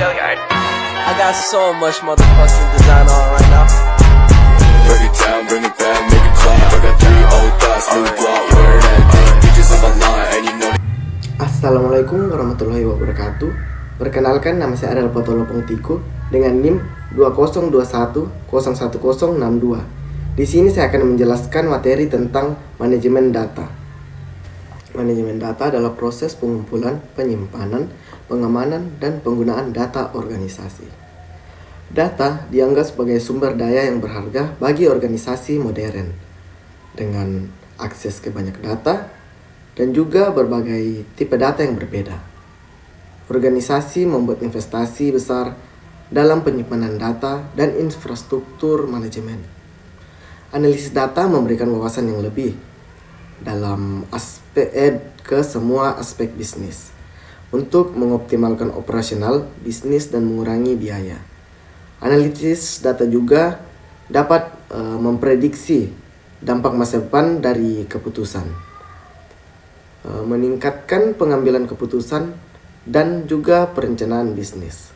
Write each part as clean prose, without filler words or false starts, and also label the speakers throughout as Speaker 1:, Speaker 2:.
Speaker 1: I got so much motherfucking design on right now.
Speaker 2: Break it down, bring it back, make it clap. I got 3 old thoughts, new block, where that thing. Bitches on my line, and you know.
Speaker 3: Assalamualaikum warahmatullahi wabarakatuh. Perkenalkan, nama saya Ariel Potolopong Tiku dengan NIM 2021011062. Di sini saya akan menjelaskan materi tentang manajemen data. Manajemen data adalah proses pengumpulan, penyimpanan, pengamanan, dan penggunaan data organisasi. Data dianggap sebagai sumber daya yang berharga bagi organisasi modern dengan akses ke banyak data dan juga berbagai tipe data yang berbeda. Organisasi membuat investasi besar dalam penyimpanan data dan infrastruktur manajemen. Analisis data memberikan wawasan yang lebih dalam ke semua aspek bisnis untuk mengoptimalkan operasional bisnis dan mengurangi biaya. Analisis data juga dapat memprediksi dampak masa depan dari keputusan, meningkatkan pengambilan keputusan dan juga perencanaan bisnis.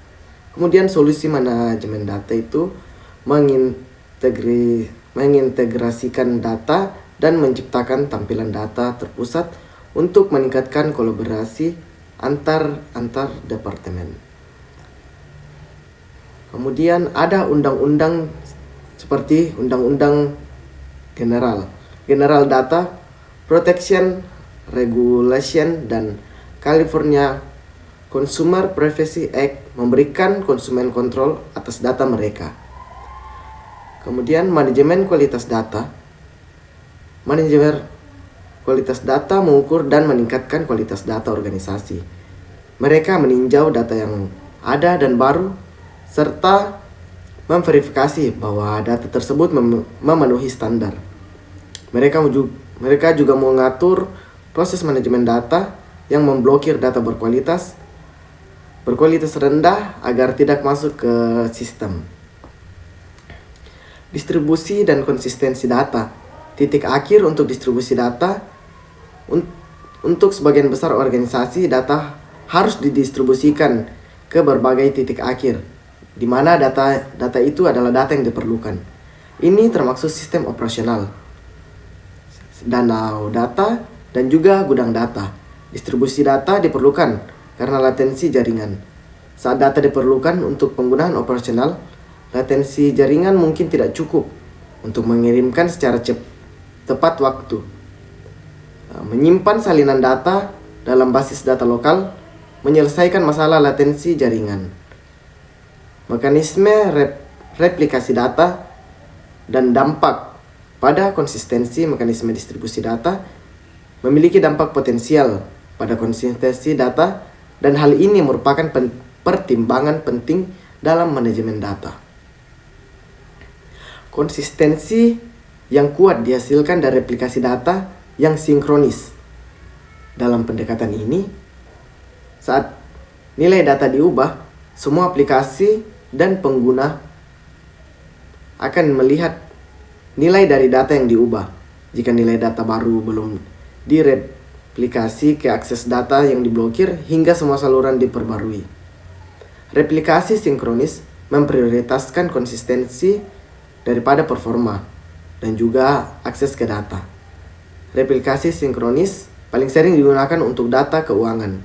Speaker 3: Kemudian solusi manajemen data itu mengintegrasikan data dan menciptakan tampilan data terpusat untuk meningkatkan kolaborasi antar departemen. Kemudian ada undang-undang seperti Undang-Undang General Data Protection Regulation dan California Consumer Privacy Act memberikan konsumen kontrol atas data mereka. Kemudian manajemen kualitas data. Manajemen kualitas data mengukur dan meningkatkan kualitas data organisasi. Mereka meninjau data yang ada dan baru serta memverifikasi bahwa data tersebut memenuhi standar. Mereka juga mengatur proses manajemen data yang memblokir data berkualitas rendah agar tidak masuk ke sistem. Distribusi dan konsistensi data. Titik akhir untuk distribusi data. Untuk sebagian besar organisasi, data harus didistribusikan ke berbagai titik akhir, di mana data itu adalah data yang diperlukan. Ini termasuk sistem operasional, danau data, dan juga gudang data. Distribusi data diperlukan karena latensi jaringan. Saat data diperlukan untuk penggunaan operasional, latensi jaringan mungkin tidak cukup untuk mengirimkan secara tepat waktu. Menyimpan salinan data dalam basis data lokal menyelesaikan masalah latensi jaringan. Mekanisme replikasi data dan dampak pada konsistensi mekanisme distribusi data memiliki dampak potensial pada konsistensi data, dan hal ini merupakan pertimbangan penting dalam manajemen data. Konsistensi yang kuat dihasilkan dari replikasi data yang sinkronis. Dalam pendekatan ini, saat nilai data diubah, semua aplikasi dan pengguna akan melihat nilai dari data yang diubah. Jika nilai data baru belum direplikasi ke akses data yang diblokir hingga semua saluran diperbarui. Replikasi sinkronis memprioritaskan konsistensi daripada performa dan juga akses ke data. Replikasi sinkronis paling sering digunakan untuk data keuangan.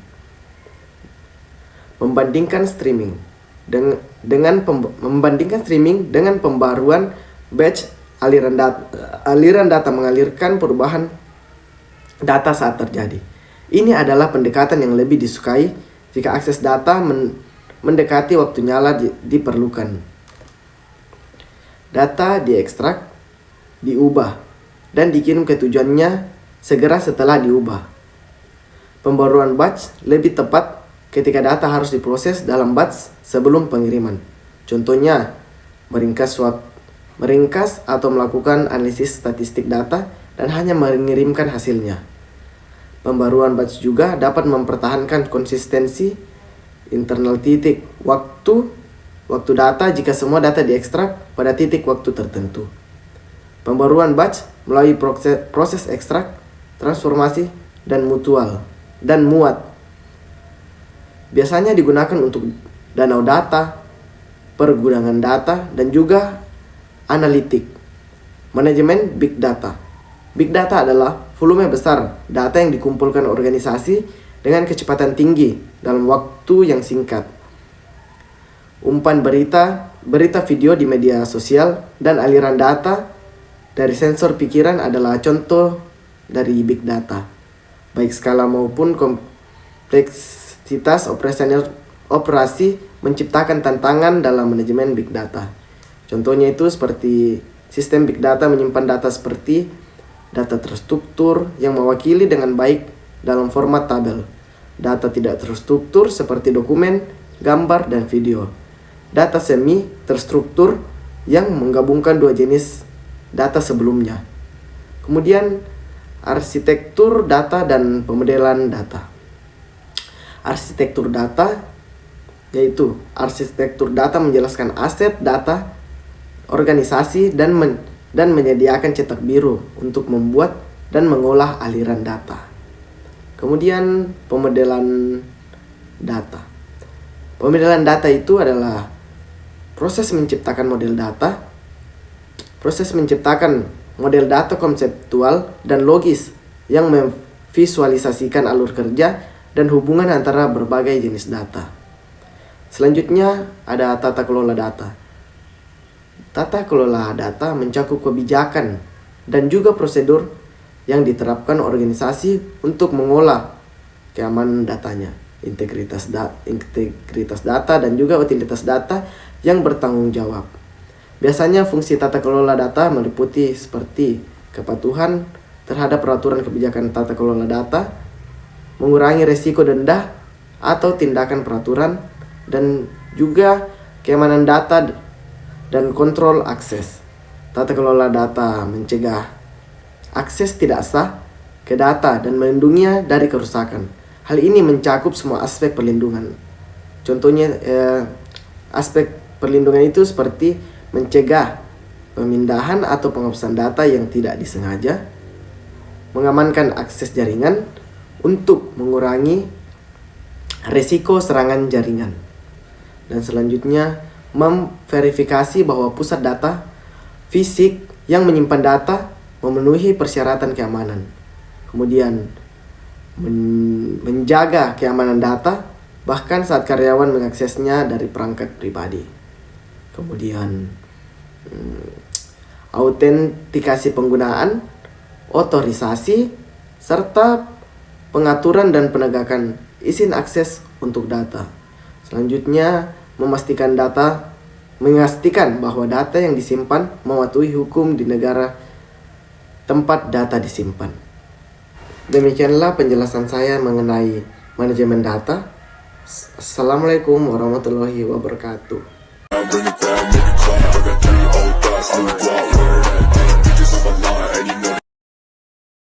Speaker 3: Membandingkan streaming dengan pembaruan batch aliran data mengalirkan perubahan data saat terjadi. Ini adalah pendekatan yang lebih disukai jika akses data mendekati waktu nyala diperlukan. Data diekstrak, diubah, dan dikirim ke tujuannya segera setelah diubah. Pembaruan batch lebih tepat ketika data harus diproses dalam batch sebelum pengiriman. Contohnya, meringkas atau melakukan analisis statistik data dan hanya mengirimkan hasilnya. Pembaruan batch juga dapat mempertahankan konsistensi internal titik waktu data jika semua data diekstrak pada titik waktu tertentu. Pembaruan batch melalui proses ekstrak, transformasi, dan muat biasanya digunakan untuk danau data, pergudangan data, dan juga analitik. Manajemen Big Data. Big Data adalah volume besar data yang dikumpulkan organisasi dengan kecepatan tinggi dalam waktu yang singkat. Umpan berita video di media sosial, dan aliran data dari sensor pikiran adalah contoh dari Big Data. Baik skala maupun kompleksitas operasi menciptakan tantangan dalam manajemen Big Data. Contohnya itu seperti sistem Big Data menyimpan data seperti data terstruktur yang mewakili dengan baik dalam format tabel, data tidak terstruktur seperti dokumen, gambar, dan video, data semi terstruktur yang menggabungkan dua jenis data sebelumnya. Kemudian arsitektur data dan pemodelan data. Arsitektur data yaitu arsitektur data menjelaskan aset data organisasi dan menyediakan cetak biru untuk membuat dan mengolah aliran data. Kemudian pemodelan data. Pemodelan data itu adalah proses menciptakan model data, proses menciptakan model data konseptual dan logis yang memvisualisasikan alur kerja dan hubungan antara berbagai jenis data. Selanjutnya ada tata kelola data. Tata kelola data mencakup kebijakan dan juga prosedur yang diterapkan organisasi untuk mengolah keamanan datanya, integritas data dan juga utilitas data yang bertanggung jawab. Biasanya fungsi tata kelola data meliputi seperti kepatuhan terhadap peraturan kebijakan tata kelola data, mengurangi risiko denda atau tindakan peraturan, dan juga keamanan data dan kontrol akses. Tata kelola data mencegah akses tidak sah ke data dan melindunginya dari kerusakan. Hal ini mencakup semua aspek perlindungan. Contohnya aspek perlindungan itu seperti mencegah pemindahan atau penghapusan data yang tidak disengaja, mengamankan akses jaringan untuk mengurangi risiko serangan jaringan, dan selanjutnya memverifikasi bahwa pusat data fisik yang menyimpan data memenuhi persyaratan keamanan. Kemudian menjaga keamanan data bahkan saat karyawan mengaksesnya dari perangkat pribadi. Kemudian autentikasi penggunaan, otorisasi, serta pengaturan dan penegakan izin akses untuk data. Selanjutnya memastikan bahwa data yang disimpan mematuhi hukum di negara tempat data disimpan. Demikianlah penjelasan saya mengenai manajemen data. Assalamualaikum warahmatullahi wabarakatuh.
Speaker 2: Bring it down, make it clap. I got 3 old thoughts, new block, where that